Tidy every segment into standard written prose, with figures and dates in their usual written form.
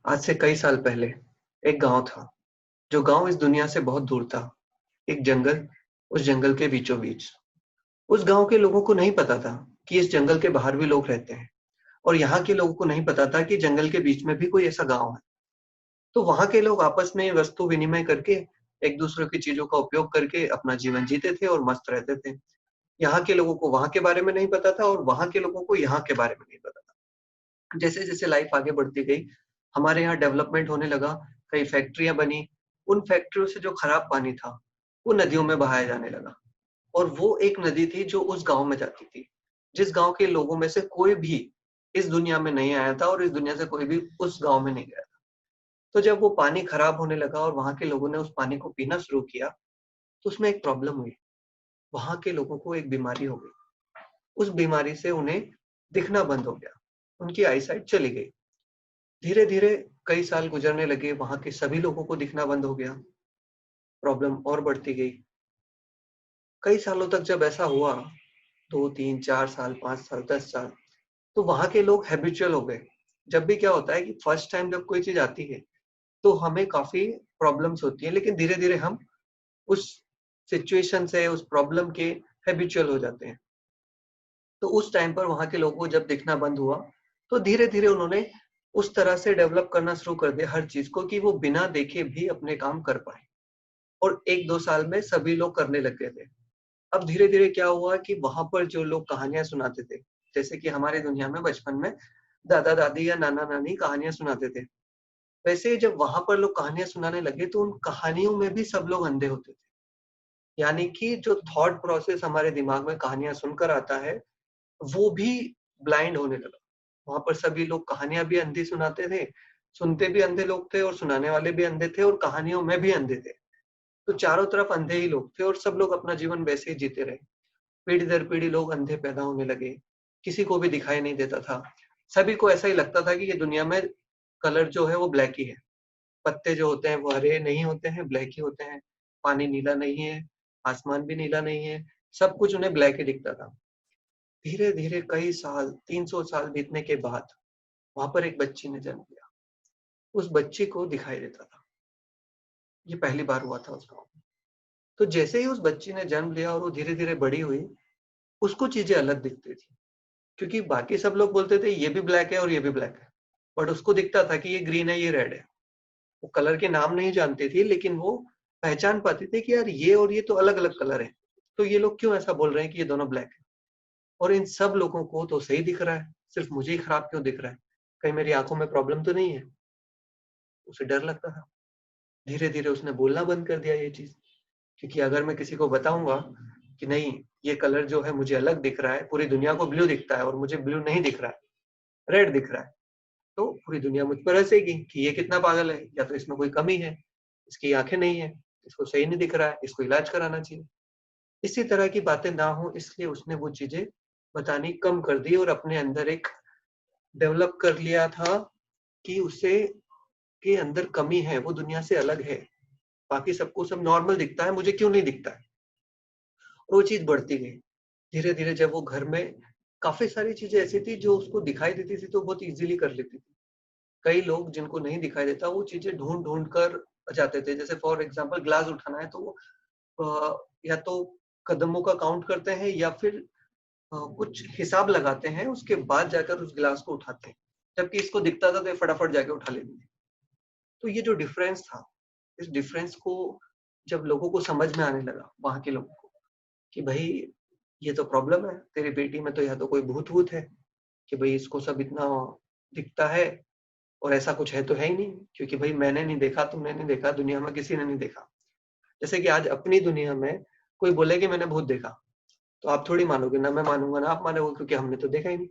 आज से कई साल पहले एक गांव था। जो गांव इस दुनिया से बहुत दूर था। एक जंगल, उस जंगल के बीचों बीच। उस गांव के लोगों को नहीं पता था कि इस जंगल के बाहर भी लोग रहते हैं, और यहाँ के लोगों को नहीं पता था कि जंगल के बीच में भी कोई ऐसा गांव है। तो वहां के लोग आपस में वस्तु विनिमय करके, एक दूसरे की चीजों का उपयोग करके अपना जीवन जीते थे और मस्त रहते थे। यहाँ के लोगों को वहां के बारे में नहीं पता था, और वहां के लोगों को यहाँ के बारे में नहीं पता था। जैसे जैसे लाइफ आगे बढ़ती गई, हमारे यहाँ डेवलपमेंट होने लगा। कई फैक्ट्रियां बनी। उन फैक्ट्रियों से जो खराब पानी था, वो नदियों में बहाया जाने लगा। और वो एक नदी थी जो उस गांव में जाती थी, जिस गांव के लोगों में से कोई भी इस दुनिया में नहीं आया था, और इस दुनिया से कोई भी उस गांव में नहीं गया था। तो जब वो पानी खराब होने लगा और वहां के लोगों ने उस पानी को पीना शुरू किया, तो उसमें एक प्रॉब्लम हुई। वहां के लोगों को एक बीमारी हो गई। उस बीमारी से उन्हें दिखना बंद हो गया। उनकी आईसाइट चली गई। धीरे धीरे कई साल गुजरने लगे, वहां के सभी लोगों को दिखना बंद हो गया। प्रॉब्लम और बढ़ती गई। कई सालों तक जब ऐसा हुआ, 2 3 4 साल, 5 साल, 10 साल, तो वहां के लोग हैबिचुअल हो गए। जब भी क्या होता है कि फर्स्ट टाइम जब कोई चीज आती है, तो हमें काफी प्रॉब्लम्स होती है, लेकिन धीरे धीरे हम उस सिचुएशन से, उस प्रॉब्लम के हैबिचुअल हो जाते हैं। तो उस टाइम पर वहां के लोगों को जब दिखना बंद हुआ, तो धीरे धीरे उन्होंने उस तरह से डेवलप करना शुरू कर दिया हर चीज को, कि वो बिना देखे भी अपने काम कर पाए। और 1 2 साल में सभी लोग करने लग गए थे। अब धीरे धीरे क्या हुआ कि वहां पर जो लोग कहानियां सुनाते थे, जैसे कि हमारी दुनिया में बचपन में दादा दादी या नाना नानी कहानियां सुनाते थे, वैसे ही जब वहां पर लोग कहानियां सुनाने लगे, तो उन कहानियों में भी सब लोग अंधे होते थे। यानी कि जो थॉट प्रोसेस हमारे दिमाग में कहानियां सुनकर आता है, वो भी ब्लाइंड होने लगा। वहां पर सभी लोग कहानियां भी अंधी सुनाते थे, सुनते भी अंधे लोग थे, और सुनाने वाले भी अंधे थे, और कहानियों में भी अंधे थे। तो चारों तरफ अंधे ही लोग थे, और सब लोग अपना जीवन वैसे ही जीते रहे। पीढ़ी दर पीढ़ी लोग अंधे पैदा होने लगे। किसी को भी दिखाई नहीं देता था। सभी को ऐसा ही लगता था कि ये दुनिया में कलर जो है वो ब्लैक ही है। पत्ते जो होते हैं वो हरे नहीं होते हैं, ब्लैक ही होते हैं। पानी नीला नहीं है, आसमान भी नीला नहीं है। सब कुछ उन्हें ब्लैक ही दिखता था। धीरे धीरे कई साल, 300 साल बीतने के बाद, वहां पर एक बच्ची ने जन्म लिया। उस बच्ची को दिखाई देता था। ये पहली बार हुआ था उस गाँव में। तो जैसे ही उस बच्ची ने जन्म लिया और वो धीरे धीरे बड़ी हुई, उसको चीजें अलग दिखती थी। क्योंकि बाकी सब लोग बोलते थे ये भी ब्लैक है और ये भी ब्लैक है, बट उसको दिखता था कि ये ग्रीन है, ये रेड है। वो कलर के नाम नहीं जानती थी, लेकिन वो पहचान पाती थी कि यार ये और ये तो अलग अलग कलर है। तो ये लोग क्यों ऐसा बोल रहे हैं कि ये दोनों ब्लैक है? और इन सब लोगों को तो सही दिख रहा है, सिर्फ मुझे ही खराब क्यों दिख रहा है? कहीं मेरी आंखों में प्रॉब्लम तो नहीं है? उसे डर लगता था। धीरे धीरे उसने बोलना बंद कर दिया ये चीज। क्योंकि अगर मैं किसी को बताऊंगा कि नहीं, ये कलर जो है मुझे अलग दिख रहा है, पूरी दुनिया को ब्लू दिखता है और मुझे ब्लू नहीं दिख रहा है, रेड दिख रहा है, तो पूरी दुनिया मुझ पर हंसेगी कि ये कितना पागल है, या तो इसमें कोई कमी है, इसकी आंखें नहीं है, इसको सही नहीं दिख रहा है, इसको इलाज कराना चाहिए। इसी तरह की बातें ना हो, इसलिए उसने वो चीजें बतानी कम कर दी, और अपने अंदर एक डेवलप कर लिया था कि उसे के अंदर कमी है, वो दुनिया से अलग है। बाकी सबको सब नॉर्मल दिखता है, मुझे क्यों नहीं दिखता है? और वो चीज बढ़ती गई। धीरे धीरे जब वो घर में, काफी सारी चीजें ऐसी थी जो उसको दिखाई देती थी तो बहुत इजीली कर लेती थी। कई लोग जिनको नहीं दिखाई देता, वो चीजें ढूंढ ढूंढ कर जाते थे। जैसे फॉर एग्जाम्पल ग्लास उठाना है, तो वो या तो कदमों का काउंट करते हैं, या फिर कुछ हिसाब लगाते हैं, उसके बाद जाकर उस गिलास को उठाते हैं। जबकि इसको दिखता था तो ये फटाफट जाके उठा लेते थे। तो ये जो डिफरेंस था, इस डिफरेंस को जब लोगों को समझ में आने लगा, वहां के लोगों को, कि भाई ये तो प्रॉब्लम है, तेरी बेटी में तो या तो कोई भूत वूत है, कि भाई इसको सब इतना दिखता है, और ऐसा कुछ है तो है ही नहीं। क्योंकि भाई मैंने नहीं देखा, तुमने नहीं देखा, दुनिया में किसी ने नहीं देखा। जैसे कि आज अपनी दुनिया में कोई बोले कि मैंने भूत देखा, तो आप थोड़ी मानोगे, ना मैं मानूंगा ना आप मानोगे, क्योंकि हमने तो देखा ही नहीं।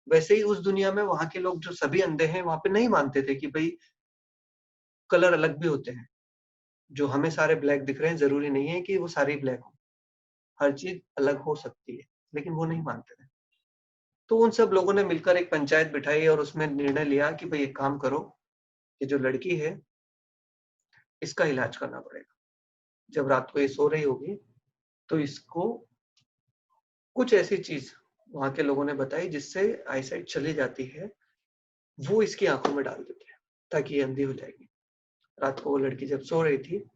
वैसे ही उस दुनिया में वहां के लोग जो सभी अंधे हैं, वहां पे नहीं मानते थे कि भाई कलर अलग भी होते हैं। जो हमें सारे ब्लैक दिख रहे हैं, जरूरी नहीं है कि वो सारे ब्लैक हो। हर चीज अलग हो सकती है, लेकिन वो नहीं मानते थे। तो उन सब लोगों ने मिलकर एक पंचायत बिठाई, और उसमें निर्णय लिया कि भाई एक काम करो, कि जो लड़की है, इसका इलाज करना पड़ेगा। जब रात को ये सो रही होगी, तो इसको कुछ ऐसी चीज वहां के लोगों ने बताई जिससे आईसाइट चली जाती है, वो इसकी आंखों में डाल देते हैं, ताकि ये अंधी हो जाएगी। रात को वो लड़की जब सो रही थी,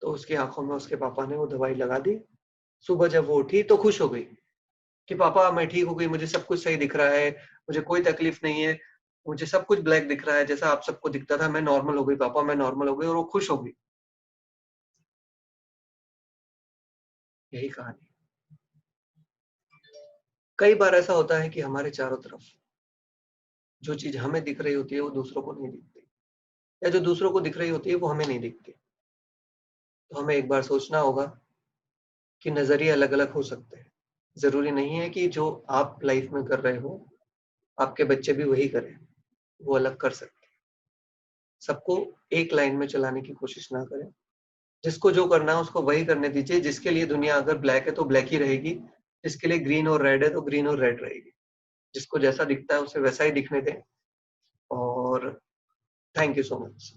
तो उसकी आँखों में उसके पापा ने वो दवाई लगा दी। सुबह जब वो उठी तो खुश हो गई कि पापा मैं ठीक हो गई, मुझे सब कुछ सही दिख रहा है, मुझे कोई तकलीफ नहीं है, मुझे सब कुछ ब्लैक दिख रहा है जैसा आप सबको दिखता था, मैं नॉर्मल हो गई पापा, मैं नॉर्मल हो गई और वो खुश हो गई। यही कहानी। कई बार ऐसा होता है कि हमारे चारों तरफ जो चीज़ हमें दिख रही होती है, वो दूसरों को नहीं दिखती या जो दूसरों को दिख रही होती है, वो हमें नहीं दिखती। तो हमें एक बार सोचना होगा कि नज़रिए अलग-अलग हो सकते हैं। ज़रूरी नहीं है कि जो आप लाइफ़ में कर रहे हो, आपके बच्चे भी वही करें, वो अलग कर सकते हैं। सबको एक लाइन में चलाने की कोशिश ना करें। जिसको जो करना है उसको वही करने दीजिए, जिसके लिए दुनिया अगर ब्लैक है तो ब्लैक ही रहेगी, जिसके लिए ग्रीन और रेड है तो ग्रीन और रेड रहेगी। जिसको जैसा दिखता है उसे वैसा ही दिखने दें और थैंक यू सो मच।